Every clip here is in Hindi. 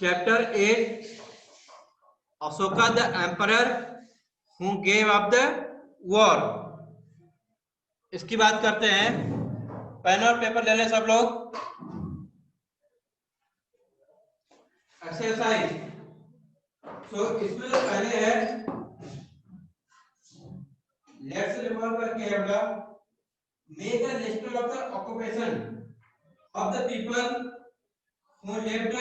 Chapter 8 Ashoka the emperor who gave up the war. इसकी बात करते हैं। पेन और पेपर ले लें सब लोग। एक्सरसाइज तो इसमें जो पहले है लेट्स रिवॉल्व करके होगा make a list of the occupation of the people who lived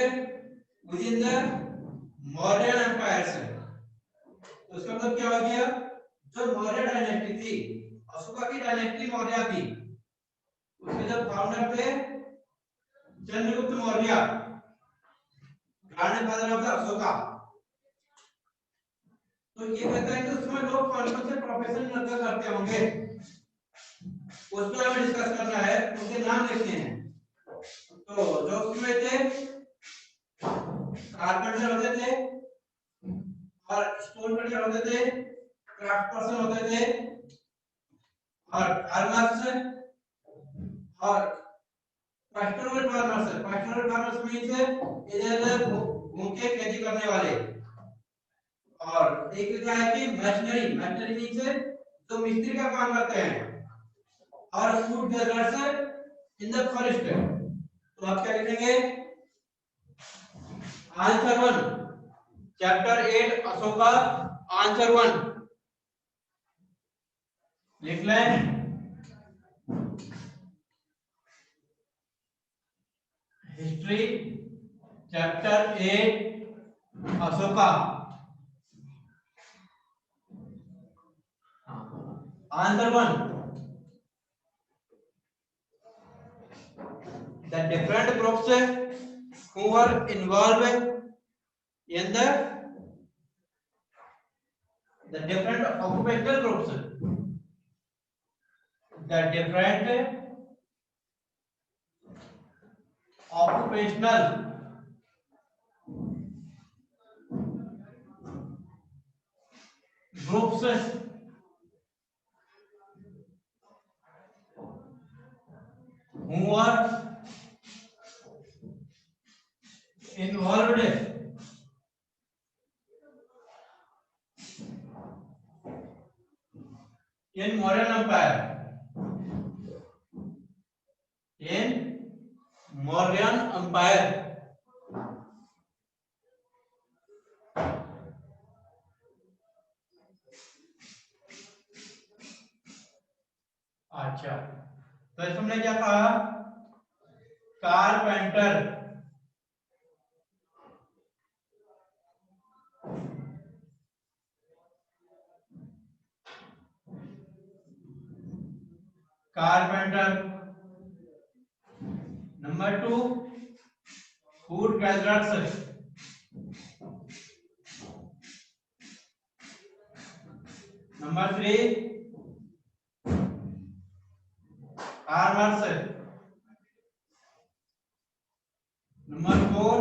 within the Maurya empire से। तो इसका मतलब क्या हो गया, जो मौर्य डायनेस्टी थी, अशोका की डायनेस्टी मौर्य थी, उसके जो फाउंडर थे Chandragupta Maurya, grandfather of the Ashoka. तो ये कहता है कि उसमें लोग कौन कौन से प्रोफेशन करते होंगे, उस पर हमें डिस्कस करना है, उनके नाम लिखने हैं। तो जो उसमें थे कारपेंटर होते थे और स्टोन कटर होते थे, क्राफ्ट पर्सन होते थे और फार्मर्स और pastoral farmers. Pastoral farmers means इधर घूम के खेती करने वाले। और एक लिखा है कि मशीनरी, मशीनरी मींस जो मिस्त्री का काम करते हैं। और food gatherers in the forest. तो आप क्या लिखेंगे, आंसर 1 चैप्टर 8 अशोका, आंसर 1 लिख लें। History chapter 8 Ashoka, answer 1 the different groups who were involved in the different occupational groups, the different occupational groups who are involved in Mauryan Empire, in Mauryan Empire। अच्छा, तो इसमें हमने क्या कहा, carpenter, carpenter. Number 2 food gatherers, number 3 farmers, number 4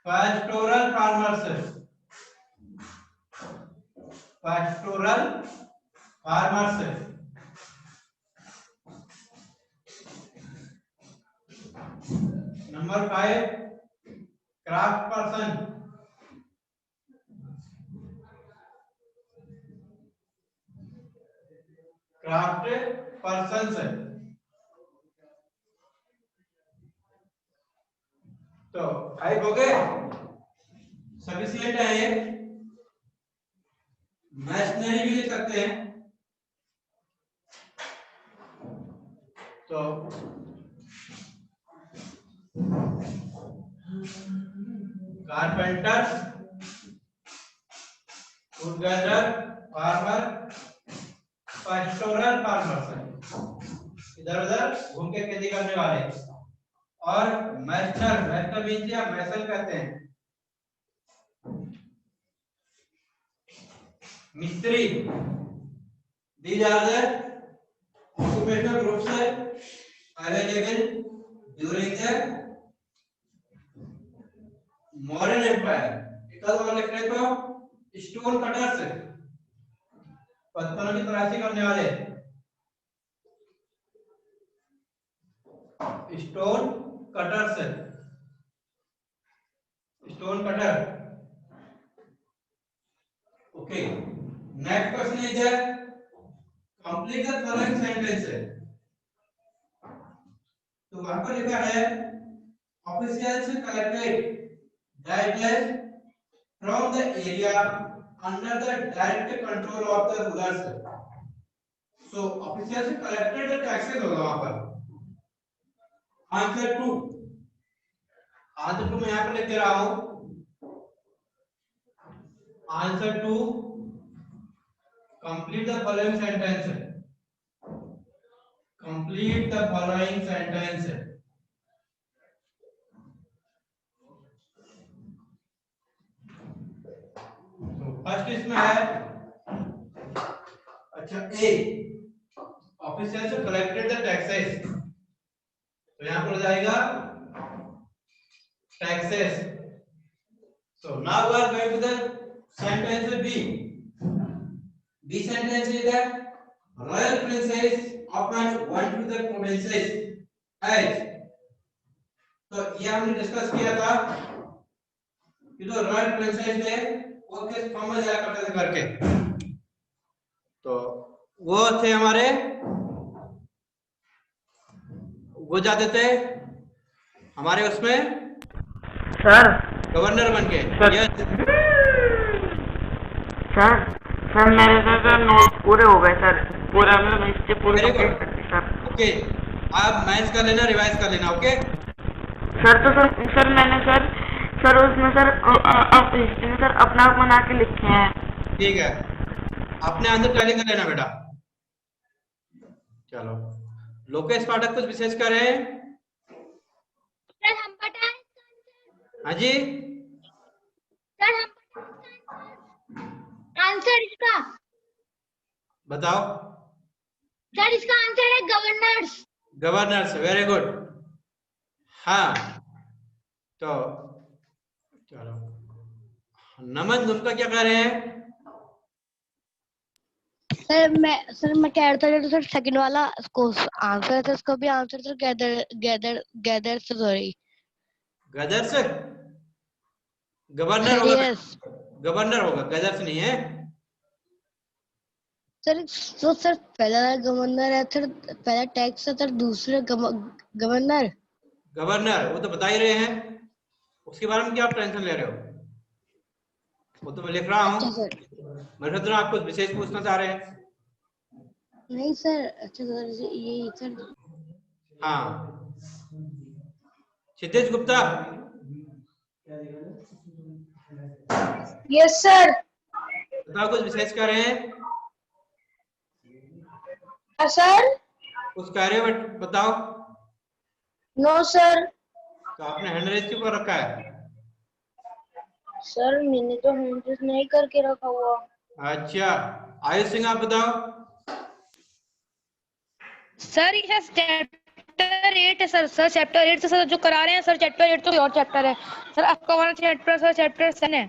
pastoral farmers, pastoral farmers. Number 5 craft person, craft persons. तो 5 हो गए, सफिशिएंट है ये। मशीनरी भी लिख सकते हैं। तो carpenter, food gatherer, farmer, pastoral farmers, इधर उधर घूम के खेती करने वाले। और मैस्टर, मैस्टर मींस या मैसल कहते हैं, मिस्त्री। These are the occupational groups available during the Mauryan Empire। एक और लिख रहे तो स्टोन कटर्स, पत्थरों की तराशी करने वाले, stone cutters. Stone cutter. Okay, next question is complete the following sentence. तो वहां पर लिखा है officials collected dash from the area under the direct control of the rulers. So officials collected the taxes होगा वहां पर। आंसर 2 मैं यहाँ पर लिख दे रहा हूं। Answer 2 complete the following sentence. Complete the following sentence. First इसमें है, अच्छा A, officials collected the taxes, तो यहां पर हो जाएगा taxes. So now we are going to the sentence B. B sentence is that royal princes often went to the provinces as, तो ये हमने डिस्कस किया था कि जो रॉयल प्रिंसेस थे वो किस फॉर्म में जाया करते थे करके। तो वो थे हमारे, वो जाते थे हमारे उसमें सर गवर्नर बन के। सर मेरे सर नोट पूरे हो गए सर, पूरा मतलब हिस्ट्री पूरी कंप्लीट कर दी सर। ओके, आप मैथ्स कर लेना, रिवाइज कर लेना। ओके सर, तो सर मैंने सर उसमें सर हिस्ट्री में सर अपना आप बना के लिखे हैं। ठीक है, अपने आंसर टैली कर लेना बेटा। चलो, लोकेश पाठक कुछ विशेष करें। सर हम बताएं। हाँ जी सर हम आंसर इसका, बताओ। सर इसका आंसर है गवर्नर्स। Governors, very good. हाँ, तो चलो नमन, तुम तो क्या कह रहे हैं? सर मैं कह रहा था जो सर सेकंड वाला आंसर था, इसका भी answer sir gather sorry gathers, governor होगा। यस गवर्नर होगा, गदर्स नहीं है। सर। तो सर पहला गवर्नर है, सर पहला टैक्स है, सर दूसरे गवर्नर। गवर्नर वो तो बता ही रहे हैं, उसके बारे में क्या आप टेंशन ले रहे हो? वो तो मैं लिख रहा हूँ। अच्छा सर, मैं सोच रहा हूँ आप कुछ विशेष पूछना चाह रहे हैं। नहीं सर, अच्छा सर ये सर। हाँ, क्षितिज गुप्ता। Yes sir. बताओ, कुछ विशेष कर रहे हैं? सर कुछ कह रहे हो, बताओ। No sir. तो आपने हैंड रेज क्यों कर रखा है? सर मैंने तो हैंड रेज नहीं करके रखा हुआ। अच्छा, आयुष सिंह आप बताओ। सर ये चैप्टर 8 है सर। चैप्टर 8 से सर जो करा रहे हैं सर, चैप्टर 8 तो और चैप्टर है सर। आपका वाला चैप्टर सर चैप्टर 7 है।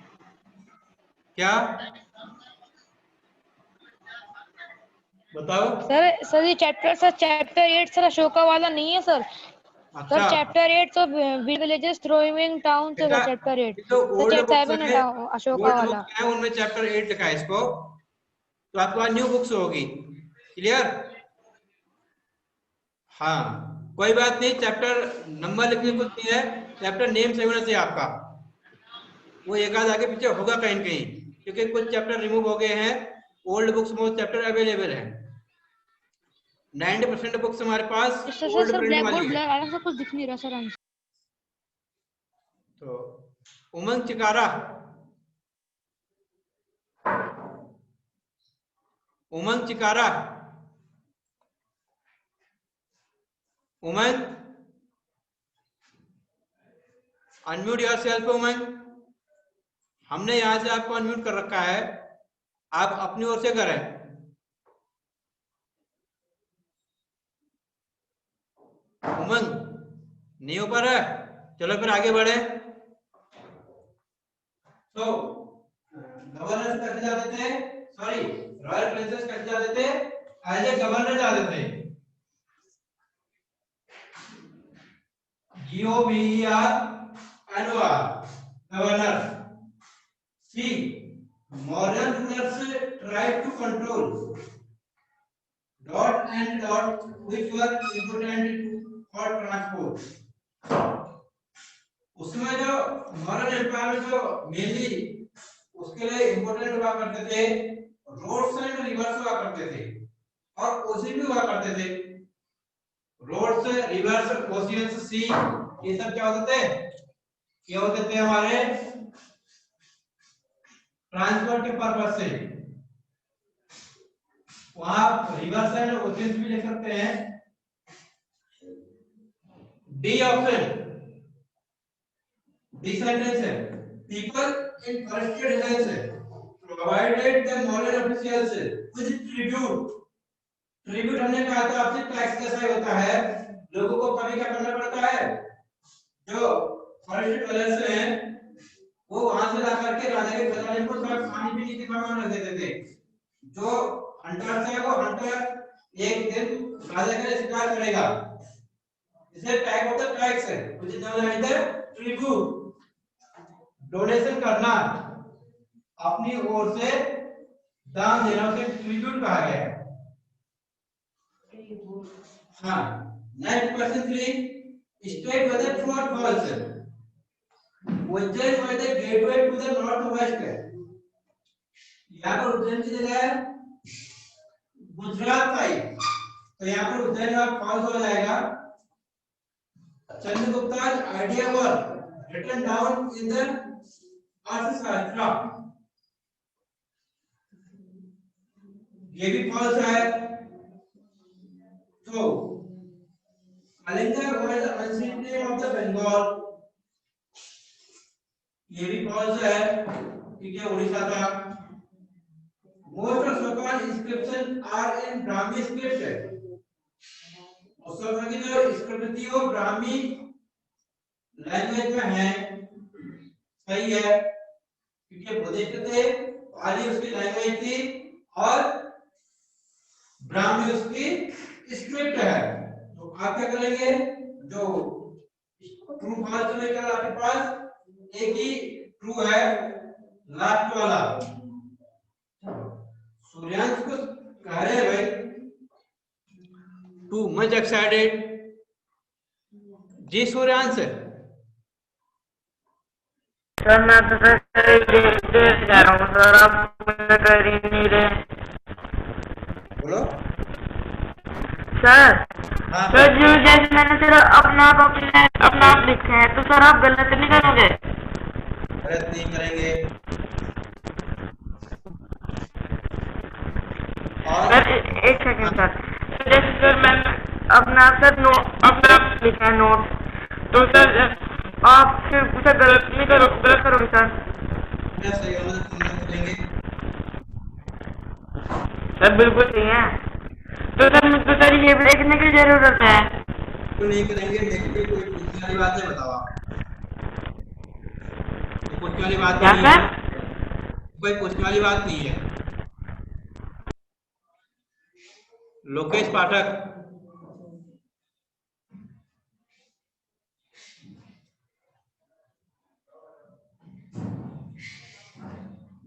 क्या बताओ? सर ये चैप्टर 8 सर अशोका वाला नहीं है सर। अच्छा, सर चैप्टर 8 तो विलेजेस थ्रोइंग टाउन से बेटा चैप्टर 8। ये तो सर ओल्ड चैप्टर बुक्स 7 है, है अशोका ओल्ड वाला। बुक्स है, उनमें चैप्टर 8 लिखा है इसको, तो आपके पास न्यू बुक्स होगी। क्लियर? हाँ, कोई बात नहीं, चैप्टर नंबर लिखने कुछ नहीं है, चैप्टर नेम सही होना चाहिए आपका। वो एक आध आगे पीछे होगा कहीं कहीं, क्योंकि कुछ चैप्टर रिमूव हो गए हैं। ओल्ड बुक्स में चैप्टर अवेलेबल है। 90% बुक्स हमारे पास ओल्ड सर प्रिंट ब्लैक वाली बोर्ड है। ब्लैक आया, सब कुछ दिख नहीं रहा सर आंसर। तो उमंग चिकारा, उमंग चिकारा, उमंग अनम्यूट योरसेल्फ। उमंग, हमने यहां से आपको अनम्यूट कर रखा है, आप अपनी ओर से करें। उमंग नहीं हो पा रहा है, चलो फिर आगे बढ़े। तो गवर्नर कैसे जाते थे, सॉरी रॉयल प्रिंसेस कैसे जाते थे? एज ए गवर्नर जाते थे। GOVERNOR, governor. C modern rulers try to control dot and dot which were important for transport. उसमें जो मॉडर्न एम्पायर में जो मेनली उसके लिए इंपॉर्टेंट हुआ करते थे रोड्स एंड रिवर्स हुआ करते थे और ओशियन भी हुआ करते थे। रोड्स, रिवर्स, ओशियंस, सी ये सब क्या होते थे? ये होते थे हमारे ट्रांसपोर्ट के पर्पस से। वहां रिवर्स एंड ओशियंस भी लिख सकते हैं। डी ऑप्शन डी सेंटेंस है people in forested hills provided the modern officials with tribute। Tribute हमने कहा था आपसे टैक्स कैसा होता है, लोगों को कभी क्या करना पड़ता है, जो फॉरेस्ट डवेलर्स हैं वो वहां से ला करके राजा के खजाने को सब पानी पीने के सामान रख देते थे। जो हंटर है वो हंटर एक दिन राजा का शिकार करेगा, इसे टैग होता है टैक्स है, मुझे समझ आई है ट्रिब्यूट डोनेशन करना, अपनी ओर से दान देना उसे ट्रिब्यूट कहा गया है। हाँ, next question 3 state whether true और false. Ujjain was the gateway to the north west. यहाँ पर उज्जैन की जगह है गुजरात साइड, तो यहाँ पर उज्जैन का फॉल्स हो जाएगा। चंद्रगुप्ता's idea was written down in the अर्थशास्त्र, ये भी फॉल्स है। तो Kalinga was the ancient name of the Bengal, ये भी फॉल्स है क्योंकि उड़ीसा था। Most of Sokan inscriptions are in Brahmi script, और सोका की जो स्क्रिप्ट थी वो ब्राह्मी लैंग्वेज में है। सही है क्योंकि बुद्धिस्ट थे, पाली उसकी लैंग्वेज थी और ब्राह्मी उसकी स्क्रिप्ट है। तो आप क्या करेंगे, जो ट्रू फॉल्स लेकर आपके पास एक ही ट्रू है लास्ट वाला। सूर्यांश को कह रहे हैं भाई टू मच एक्साइटेड। जी सूर्यांश। सर मैं तो सर देख जा रहा हूँ सर, आप मुझे कर ही नहीं रहे। बोलो सर। हाँ सर जो जैसे मैंने सर अपना आप लिखे हैं तो सर आप गलत नहीं करोगे? गलत नहीं करेंगे। सर एक सेकंड सर, जैसे सर मैंने अपना लिखा है नोट, तो सर आप फिर उसे गलत करोगे सर? सर बिल्कुल सही है। तो सर ये भी देखने की जरूरत है। क्यों नहीं करेंगे, देखिए कोई पूछने वाली बात है, बताओ आप। पूछने वाली बात नहीं है, कोई पूछने वाली बात नहीं है। लोकेश पाठक।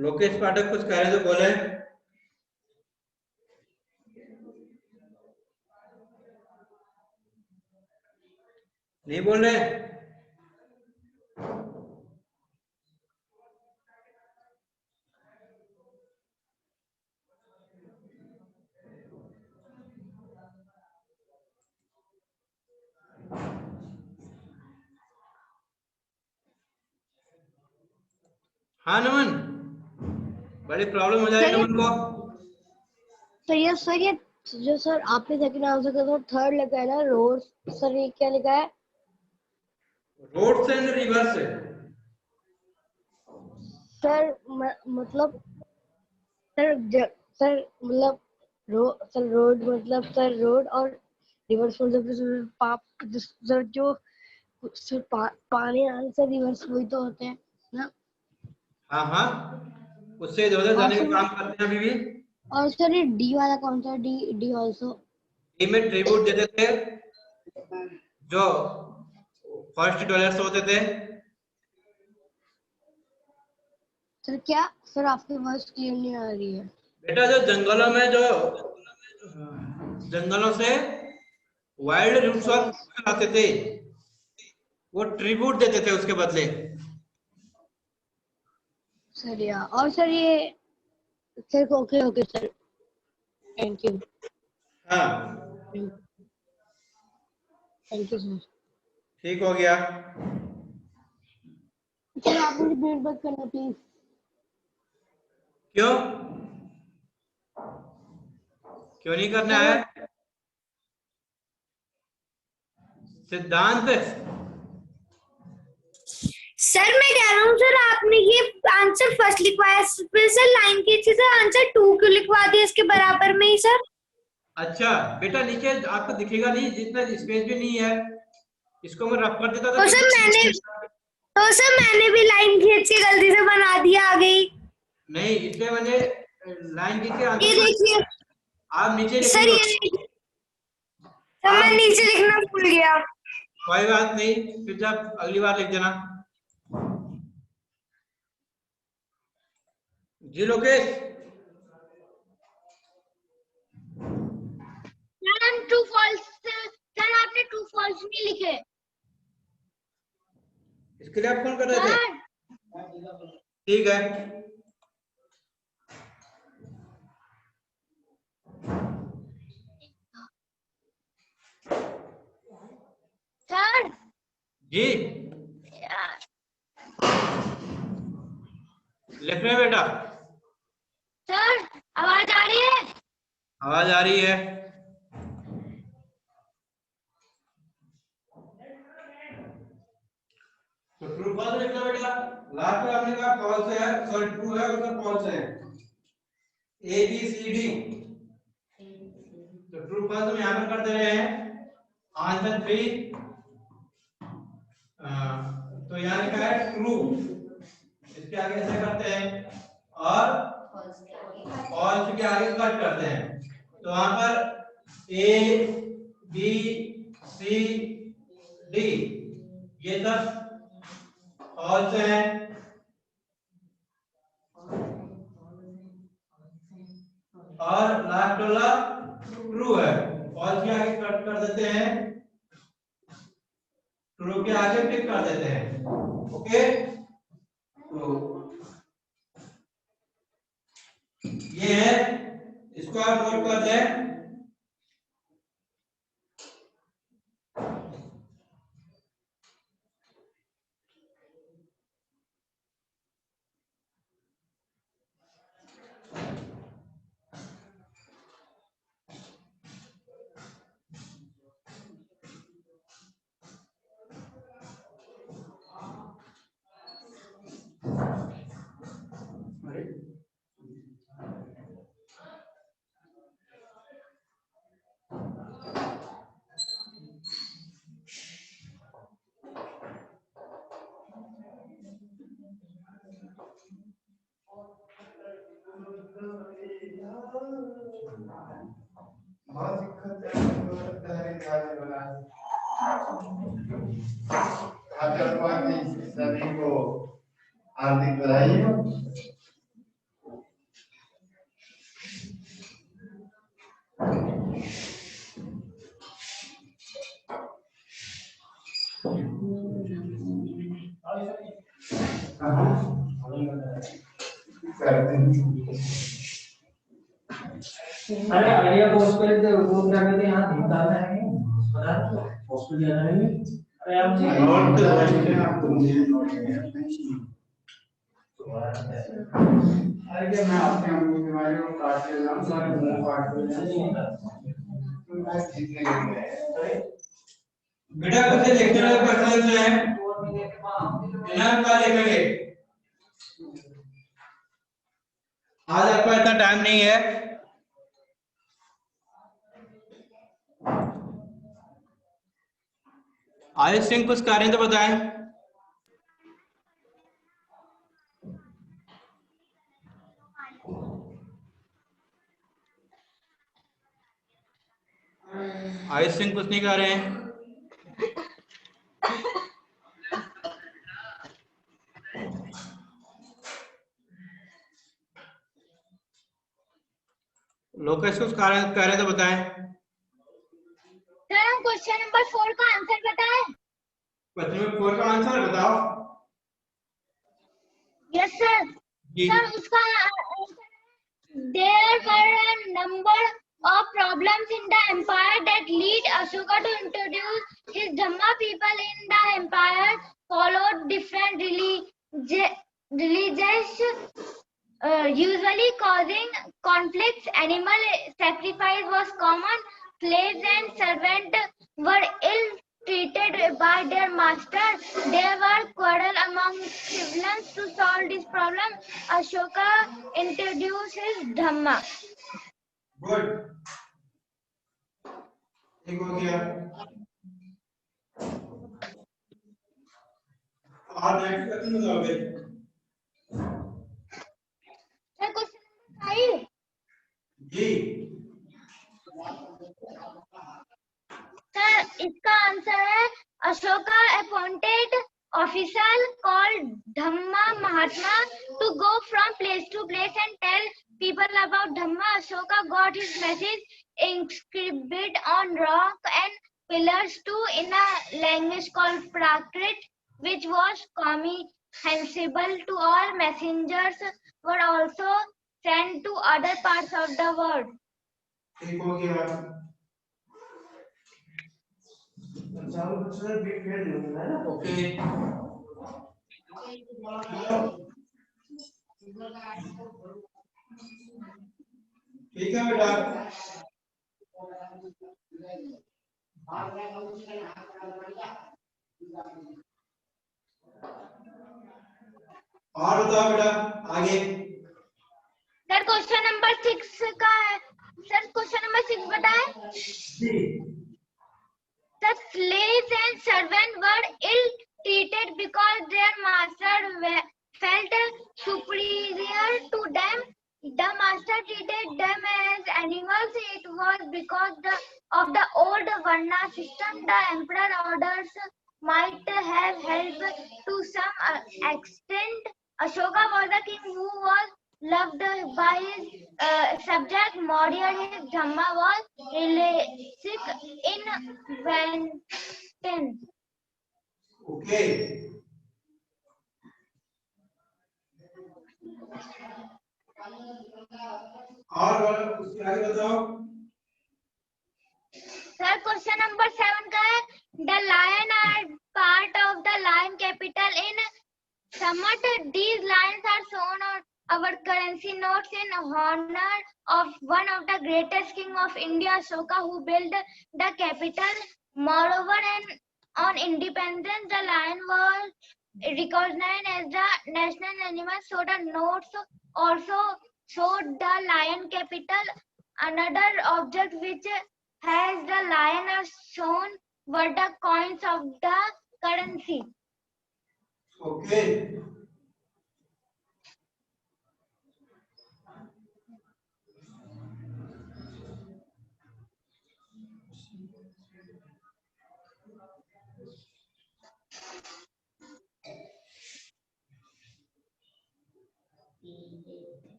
लोकेश पाठक कुछ कह रहे तो बोले। नहीं बोल रहे? हाँ नमन, बड़ी प्रॉब्लम हो जाएगी नमन को। तो ये सर ये जो सर आपने सेकंड आंसर का तो थर्ड लिखा है ना रोड, सर ये क्या लिखा है? Roads and rivers. सर मतलब सर रोड मतलब सर रोड और रिवर्स मतलब सर जो सर पानी आंसर रिवर्स वही तो होते हैं ना। हाँ हाँ, उससे इधर जाने का काम करते हैं अभी भी। और सर ये डी वाला कौन सा? डी आल्सो डी में ट्रिब्यूट देते थे जो फर्स्ट डॉलर्स होते थे। सर क्या सर आपकी आवाज क्लियर नहीं आ रही है। बेटा जो जंगलों में जो जंगलों से वाइल्ड रिसोर्स आते थे वो ट्रिब्यूट देते थे उसके बदले। सर या और सर ये sir okay okay sir thank you हाँ थैंक यू सर। ठीक हो गया। सर आप मुझे म्यूट मत करना प्लीज। क्यों क्यों नहीं करना है? सिद्धांत सर मैं कह रहा हूँ सर आपने ये आंसर फर्स्ट लिखवाया फिर सर लाइन की चीज आंसर 2 क्यों लिखवा दिया इसके बराबर में ही सर। अच्छा बेटा नीचे आपको दिखेगा नहीं, जितना स्पेस भी नहीं है, इसको मैं रफ कर देता तो सर मैंने भी लाइन खींच के गलती से बना दिया आ गई। नहीं इसलिए मैंने लाइन खींच के ये आंसर देखिए आप नीचे सर लिखिए। ये देखिए सर मैं नीचे लिखना भूल गया। कोई बात नहीं, फिर जब अगली बार लिख देना। जी Lokesh sir true false sir आपने ट्रू फॉल्स नहीं लिखे। इसके लिए आप फोन कर रहे थे? ठीक है सर जी लिख रहे हैं बेटा? सर आवाज आ रही है? आवाज आ रही है। तो ट्रू फॉल्स लिखना बेटा। लास्ट में आपने कहा फॉल्स है, सॉरी ट्रू है और फॉल्स है, ए बी सी डी। तो ट्रू फॉल्स हम यहां पर कर दे रहे हैं आंसर 3। तो यहाँ लिखा है ट्रू, इसके आगे ऐसे करते हैं और फॉल्स के आगे कट करते हैं। तो वहां पर ए बी सी डी ये सब फॉल्स है और लास्ट वाला ट्रू है। फॉल्स के आगे कट कर देते हैं, ट्रू के आगे टिक कर देते हैं। ओके तो ये है, इसको आप नोट कर दें। बहुत दिक्कत है सभी को हार्दिक बधाई। अरे आइडिया को उस पर वो क्या कहते हैं यहाँ निकालना है पता है हॉस्पिटल जाना है। अरे आप जी नोट तो रखते हैं आप, मुझे नोट नहीं अरे क्या मैं आपके हम बीमारी को काट के नाम सारे मुंह काट के तो मैं जीतने के लिए बेटा बच्चे देखते रहो क्वेश्चन जो है बिना का लिखेंगे। आज आपका इतना टाइम नहीं है। आयुष सिंह कुछ कह रहे हैं तो बताएं। आयुष सिंह कुछ नहीं कह रहे हैं। लोकेश कुछ कह रहे तो बताएं। सर हम क्वेश्चन नंबर 4 का आंसर बताएं। क्वेश्चन नंबर 4 का आंसर बताओ। Yes sir. जी। सर उसका there were a number of problems in the empire that lead Ashoka to introduce his Dhamma. People in the empire followed different religions, usually causing conflicts. Animal sacrifice was common. Slaves and servants were ill treated by their master. There were quarrels among civilians. To solve this problem, Ashoka introduced his Dhamma. Good, एक हो गया। और नेक्स्ट क्वेश्चन बताओगे। Sir, question number 5. जी। Sir, इसका आंसर है Ashoka appointed official called Dhamma Mahatma to go from place to place and tell people about Dhamma. Ashoka got his message inscribed on rock and pillars too in a language called Prakrit, which was comprehensible to all. Messengers were also sent to other parts of the world. एक हो गया। चारों बच्चों ने बिग फेल नहीं है ना। ओके, ठीक है बेटा। और बताओ बेटा आगे। सर क्वेश्चन नंबर 6 का है। सर क्वेश्चन नंबर 6 बताएं। The slaves and servants were ill treated because their master felt superior to them. The master treated them as animals. It was because of the old Varna system. The emperor orders might have helped to some extent. Ashoka was a king who was loved by his subject. Maurya, his Dhamma was realistic in Venton. Okay, और उसके आगे बताओ। Sir, question number 7 का है the lion are part of the lion capital in Summit. These lions are shown on our currency notes in honor of one of the greatest king of India, Ashoka, who built the capital. Moreover, on independence, the lion was recognized as the national animal, so the notes also showed the lion capital. Another object which has the lion as shown were the coins of the currency. Okay,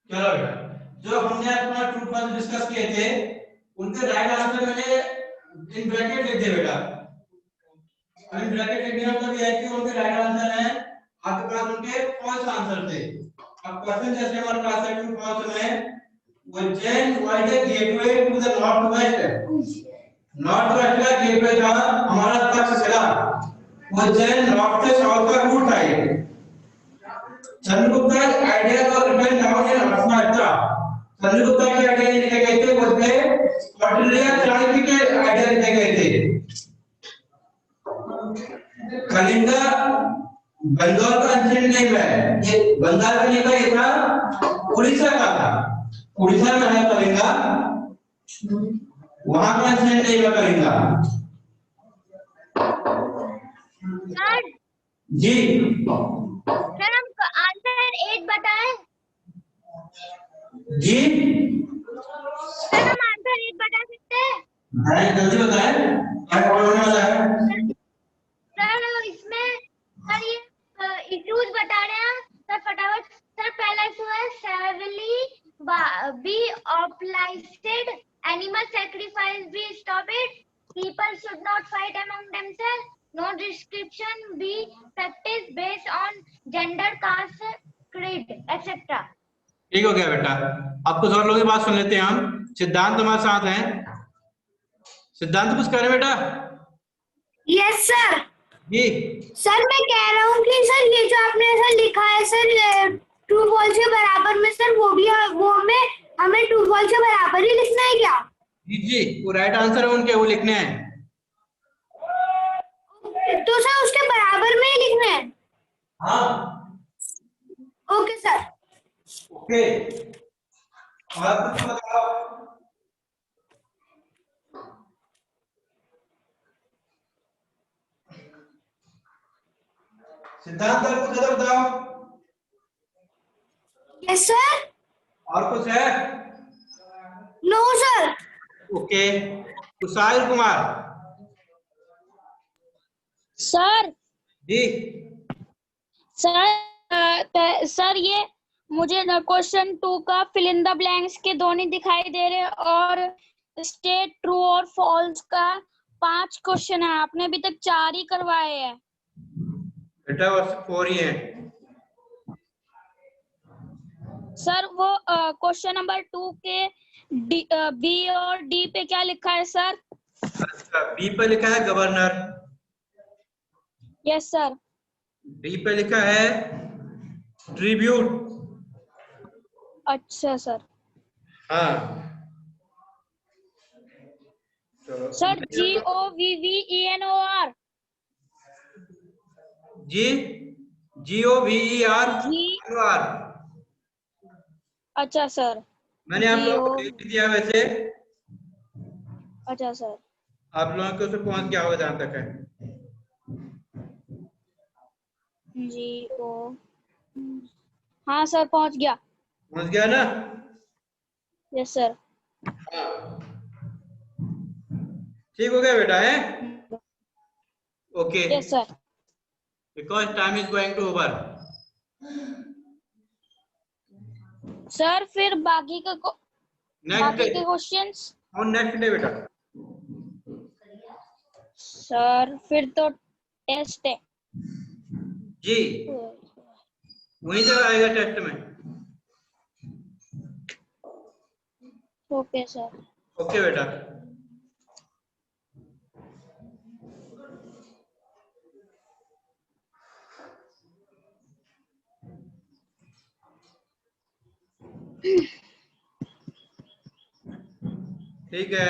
चलो बेटा, जो हमने अपना ट्रू फॉल्स डिस्कस किए थे उनके राइट आंसर मैंने इन ब्रैकेट लिख दिया बेटा। अब इन ब्रैकेट लिखने का मतलब यह है कि उनके राइट आंसर हैं, आपके पास उनके फॉल्स आंसर थे। अब क्वेश्चन जैसे हमारे पास है ट्रू फॉल्स में, Ujjain was the gateway to the north west. North west का गेटवे था हमारा तक्षशिला। उज्जैन नॉर्थ से साउथ का रूट है। चंद्रगुप्ता आइडिया का written down in Arthashastra. Chandragupta के आइडिया लिखे गए थे वो थे ऑस्ट्रेलिया चाणक्य के आइडिया लिखे गए थे। कलिंगा बंगाल का एंशिएंट नेम है, ये बंगाल का नहीं था, ये था उड़ीसा का था। उड़ीसा में है कलिंगा, वहां का एंशिएंट नेम है कलिंगा। जी सर हम आंसर 8 बताएं। जी सर हम आंसर 8 बता सकते हैं? मैं जल्दी बताएं, क्या होने वाला है। सर इसमें सर ये इश्यूज बता रहे हैं सर फटाफट। सर पहला इशू है Sevli be obliged. Animal sacrifice be stop it. People should not fight among themselves. No description be practiced based on gender, caste, creed, etc. ठीक हो गया बेटा। अब कुछ और लोगों की बात सुन लेते हैं हम। सिद्धांत हमारे साथ हैं। सिद्धांत कुछ कह रहे बेटा? Yes sir. जी सर मैं कह रहा हूँ कि सर ये जो आपने सर लिखा है सर ट्रू फॉल्स के बराबर में सर वो में हमें ट्रू फॉल्स के बराबर ही लिखना है क्या? जी वो राइट आंसर है उनके, वो लिखने हैं। तो सर उसके बराबर में ही लिखना है। हाँ ओके सर। ओके। और कुछ बताओ। सिद्धांत सर कुछ ज्यादा बताओ। Yes sir. और कुछ है? No sir. Okay. Kushal Kumar sir जी। सर ये मुझे क्वेश्चन 2 का फिल इन द ब्लैंक्स के दो नहीं दिखाई दे रहे और स्टेट ट्रू और फॉल्स का 5 क्वेश्चन है। आपने अभी तक 4 ही करवाए हैं। बेटा बस 4 ही है। सर वो क्वेश्चन नंबर 2 के बी और डी पे क्या लिखा है सर? अच्छा बी पे लिखा है गवर्नर, यस सर। डी पे लिखा है ट्रिब्यूट। अच्छा सर। हाँ चलो सर GOVVENOR जी GOVER जी। आर। अच्छा सर। मैंने आप लोगों को लिख दिया वैसे, अच्छा सर। आप लोगों को उसे पहुंच गया होगा जहां तक है। GO हाँ सर पहुंच गया। पहुंच गया ना? Yes sir. हाँ ठीक हो गया बेटा है। Okay yes sir. Because time is going to over. Sir फिर बाकी के नेक्स्ट क्वेश्चंस और नेक्स्ट डे बेटा। सर फिर तो टेस्ट है। जी वहीं से आएगा टेस्ट में। Okay sir. ओके बेटा। ठीक है।